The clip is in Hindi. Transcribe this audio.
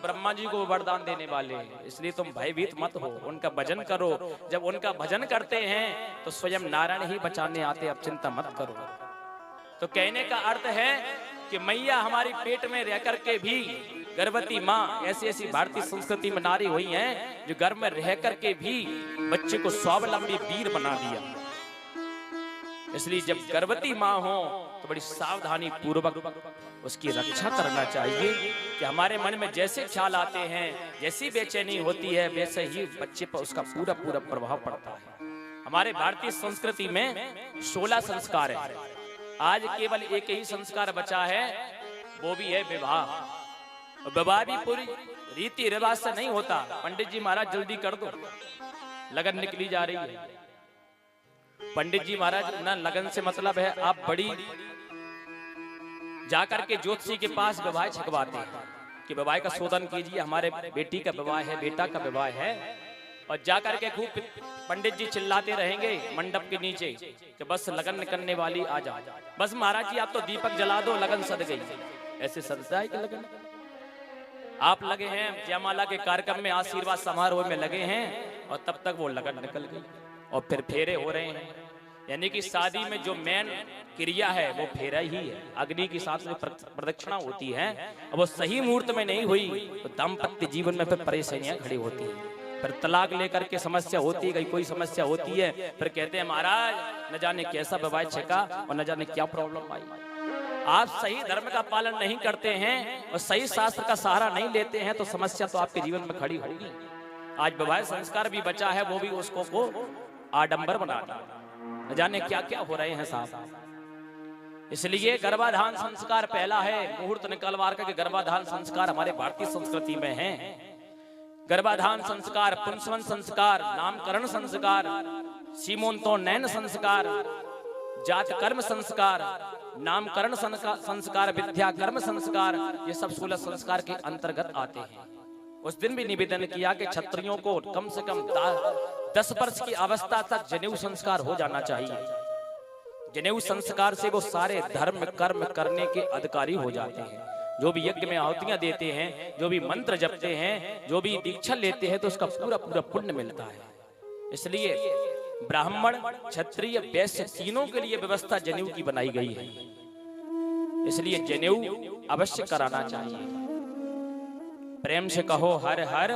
ब्रह्मा जी को वरदान देने वाले हैं, इसलिए तुम भयभीत मत हो, उनका भजन करो। जब उनका भजन करते हैं तो स्वयं नारायण ही बचाने आते, अब चिंता मत करो। तो कहने का अर्थ है कि मैया हमारी पेट में रह करके भी गर्भवती माँ, ऐसी ऐसी भारतीय संस्कृति में नारी हुई हैं जो गर्भ में रह करके भी बच्चे को स्वावलंबी वीर बना दिया। इसलिए जब गर्भवती माँ हो तो बड़ी सावधानी पूर्वक उसकी रक्षा करना चाहिए कि हमारे मन में जैसे ख्याल आते हैं, जैसी बेचैनी होती है, वैसे ही बच्चे पर उसका पूरा पूरा प्रभाव पड़ता है। हमारे भारतीय संस्कृति में 16 संस्कार है, आज केवल एक ही संस्कार बचा है, वो भी है विवाह। विवाह भी पूरी रीति रिवाज से नहीं होता। पंडित जी महाराज जल्दी कर दो, लगन निकली जा रही है। पंडित जी महाराज ना, लगन से मतलब है आप बड़ी जाकर के ज्योतिषी के पास विवाह छकवाते हैं कि विवाह का शोधन कीजिए, हमारे बेटी का विवाह है, बेटा का विवाह है। और जाकर के खूब पंडित जी चिल्लाते रहेंगे मंडप के नीचे कि बस लगन निकलने वाली आ जाओ, बस महाराज जी आप तो दीपक जला दो, लगन सद गई। ऐसे सदता है कि लगन? आप लगे हैं जयमाला के कार्यक्रम में, आशीर्वाद समारोह में लगे हैं, और तब तक वो लगन निकल गई और फिर फेरे हो रहे हैं। यानी कि शादी में जो मेन क्रिया है वो फेरा ही है। अग्नि की साथ में प्रदक्षिणा होती है, और वो सही मुहूर्त में नहीं हुई तो दाम्पत्य जीवन में फिर परेशानियां खड़ी होती हैं। फिर तलाक लेकर के समस्या होती है, कोई समस्या होती है, फिर कहते हैं महाराज न जाने कैसा विवाह छका और न जाने क्या प्रॉब्लम आई। आप सही धर्म का पालन नहीं करते हैं और सही शास्त्र का सहारा नहीं लेते हैं तो समस्या तो आपके जीवन में खड़ी होगी। आज विवाह संस्कार भी बचा है, वो भी उसको को आडंबर बना दिया, न जाने क्या क्या हो रहे हैं साहब। इसलिए गर्भाधान संस्कार पहला है, मुहूर्त निकलवा के गर्भाधान संस्कार हमारे भारतीय संस्कृति में है। गर्भाधान संस्कार, पुंसवन संस्कार, नामकरण संस्कार, सीमोंतो नयन संस्कार, जात कर्म संस्कार, नामकरण संस्कार, विद्या कर्म संस्कार, ये सब 16 संस्कार के अंतर्गत आते हैं। उस दिन भी निवेदन किया कि क्षत्रियों को कम से कम 10 वर्ष की अवस्था तक जनेऊ संस्कार हो जाना चाहिए। जनेऊ संस्कार से वो सारे धर्म कर्म करने के अधिकारी हो जाते हैं। जो भी यज्ञ में आहुतियां देते हैं, जो भी मंत्र जपते हैं, जो भी दीक्षा लेते हैं, तो उसका पूरा पूरा पुण्य मिलता है। इसलिए ब्राह्मण, क्षत्रिय, वैश्य तीनों के लिए व्यवस्था जनेऊ की बनाई गई है। इसलिए जनेऊ अवश्य कराना चाहिए। प्रेम से कहो हर हर।